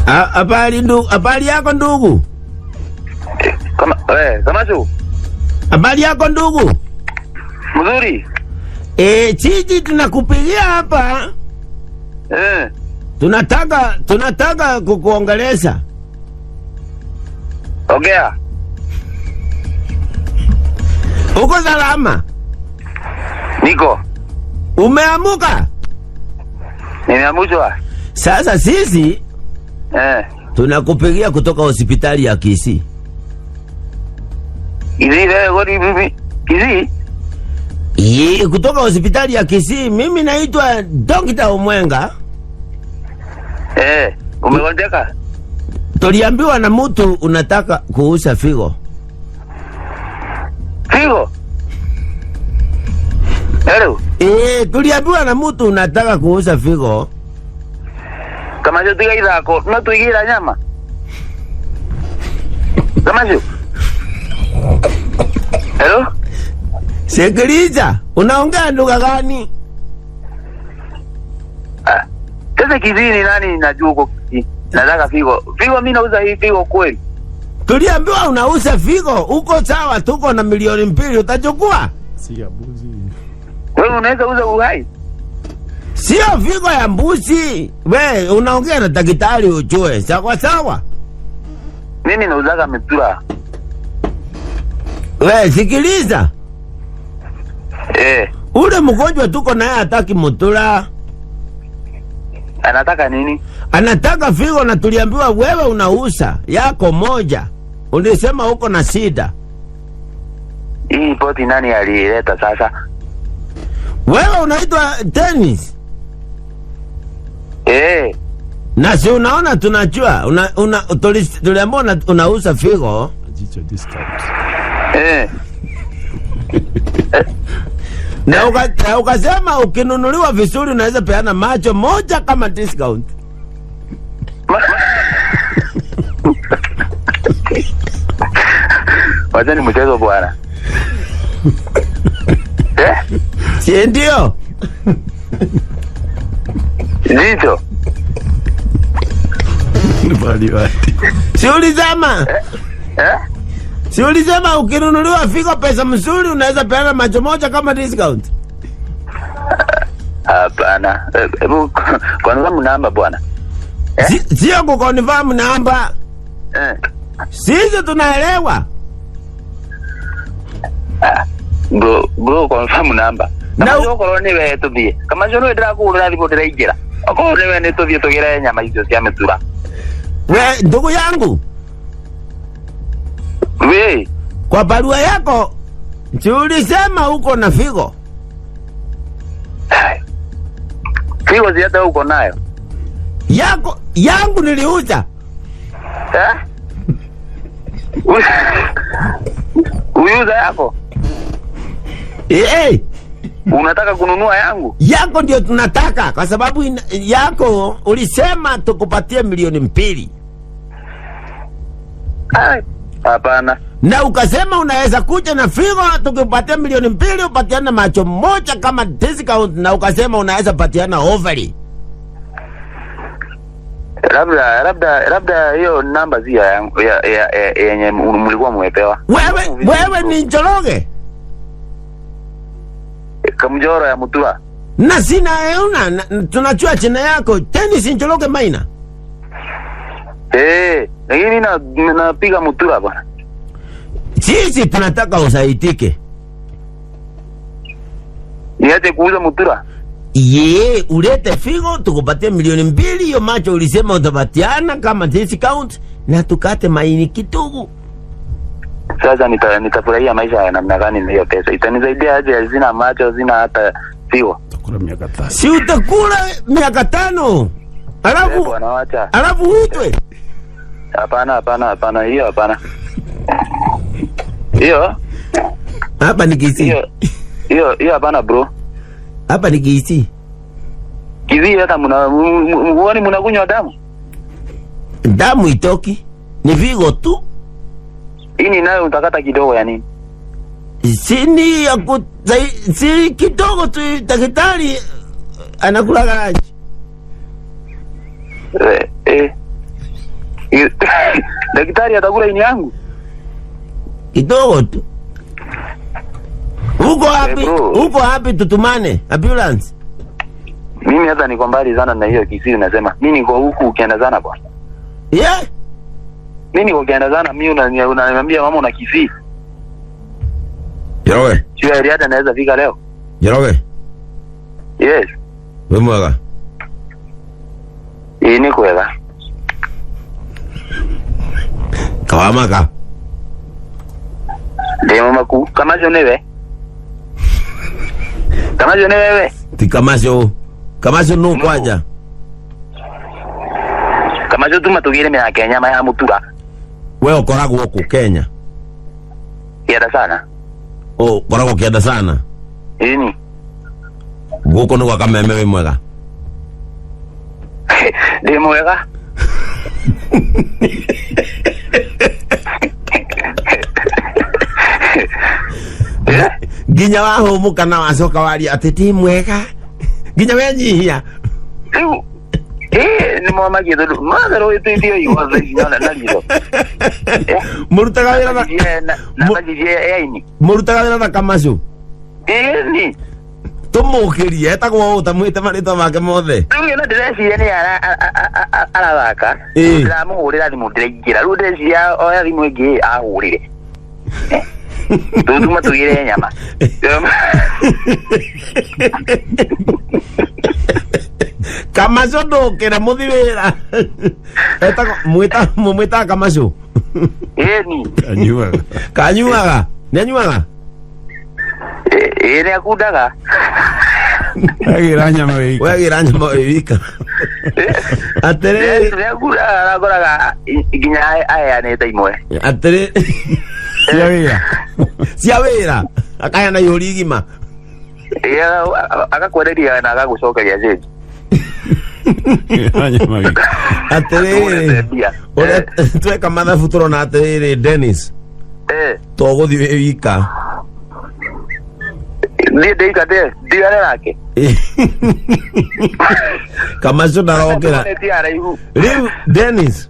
Habari yako ndugu? Kama tu. Habari yako ndugu? Mzuri. Chichi tunakupigia hapa. Tunataka kukuongelesha. Ongea. Uko salama? Niko. Umeamuka? Nimeamshwa. Sasa sisi tunakupigia kutoka hospitali ya Kisii. Kisii? Kutoka hospitali ya Kisii. Mimi naitwa Dr. Omwenga. Umegonjeka? Tuliambiwa na mtu unataka kuuza figo. Figo? Hello? Tuliambiwa na mtu unataka kuuza figo. Kama yo tiga idako, no tuigira nyama. Kama yo. Hello? Sikiliza, unaongea lugha gani? Sasa Kisii ni nani najua uko Kisii? Nataka figo. Figo mimi nauza hii figo kweli. Tuliambiwa unauza figo. Uko sawa, tuko na milioni 2 utachukua? Si ya mbuzi. Wewe unaweza uza uhai? Sio figo ya mbuzi. We, unaongea na daktari ujue. Sawa. Mimi nauzaga mitura. We, sikiliza. Ule mgonjwa tuko naye hataki mutura. Anataka nini? Anataka figo na tuliambiwa wewe unauza yako moja. Ulisema uko na shida. Hii poti nani alileta sasa? Wewe unaitwa Dennis. Na si unaona tunajua tuliambiwa unauza figo. Ajicho discount. Na ukasema ukinunuliwa vizuri unaweza peana macho moja kama discount. Wacha ni mchezo bwana. Si ndio? Ndio. Si ulisema? Si ulisema ukinunuliwa figo pesa mzuri unaweza peana macho moja kama discount? Hapana. Hebu confirm namba bwana. Sio kuconfirm namba. Sisi tunaelewa. Bro confirm namba. Na uko ni wewe tubie. Kama jono ndra ku ura ripo ndra ingira. Ako ni wewe tubie tugire nyama hizo cia mitura. We, ndugu yangu. We, kwa barua yako ulisema uko na figo. Figo ziada uko nayo. Yangu niliuza. Uyuza yako? Unataka kununua yangu? Yako ndio tunataka kwa sababu yako ulisema tukupatie milioni 2. Hapana. Na ukasema unaweza kuja na figo tukipatia milioni 2 upatiana macho moja kama discount, na ukasema unaweza patiana ovary. Labda hiyo namba zia yenye mlikuwa mmepewa. Wewe ni Njoroge? Kamjoro ya Mutura. Na sina euna, tunachua china yako. Dennis Njoroge Maina. Lakini napiga Mutura bwana. Sisi tunataka usaidike. Niache kuuza Mutura? Ulete figo tukupatie milioni 2, hiyo macho ulisema utapatiana kama discount na tukate maini kidogo. Sasa nitafurahia maisha ya namna gani na hiyo pesa? Itanisaidia aje? Zina macho, zina hata figo. Utakula miaka 5. Si utakula miaka 5. Alafu uitwe. Hapana, hiyo hapana. Hiyo hapa ni Kisii. Hiyo hapana bro. Hapa ni Kisii. Kisii hata mnakunywa damu? Damu itoki. Ni figo tu. Ini nayo utakata kidogo ya nini? Sini ya si kidogo tu daktari anakula garaji. daktari atakula ini yangu kidogo tu. Uko wapi tutumane ambulance? Mimi hata niko mbali sana na hiyo Kisii, unasema mimi niko huku ukienda sana bwana. Yeah. Mimi niko ukienda sana, mimi unaniambia mama una Kisii. Jeroge. Sio Ariada anaweza fika leo. Jeroge. Yes. Wewe mwega. Ni kwela. Kawamaka. Demo maku kama jonewe. Kama jonewe. Tikamacho. Kamacho no kwaja. Kamacho tuma tugire me Kenya ma ya mutura. Wewe ukorago huko Kenya. Kienda sana. Oh, korago kienda sana. Ini. Guko no kwa kameme we mwega. Demo mwega. Ginya waho mukana wacoka wari ateti mwega. Ginya wenyihia. Ni mama kidogo. Mother we tu ndio yuko zina na lilo. Murutaga wira na jije aini. Murutaga wira na Kamacho. Ni. Tumukirie etagwo utamwite marito make mothe. Riu na ndĩreciria nĩ arathaka. Ndĩramũhũrĩra thimũ ndĩraingĩra. Riu ndĩreciria oya thimũ ĩngĩ ahũrĩre. Tuma tugire nyama. Kamacho ndũkĩra mũthi wĩra. Etagwo mwĩta Kamacho. Ni. Kanyuaga. Nĩanyuaga? Ni akundaga. Agira nyama wika. Wagira nyama wika. Atere. Ni akundaga arakoraga nginya aya nĩ ta imwe. Atere. Cia wĩra. Akaya na yori gima. Agakwereria na agagucokeria jeje. Nyama wika. Atere. Ore tweka mathabu turona atere Dennis. Toguthi wika. Ni deika de diare nake. Kamacho ndarokera. Riu Dennis.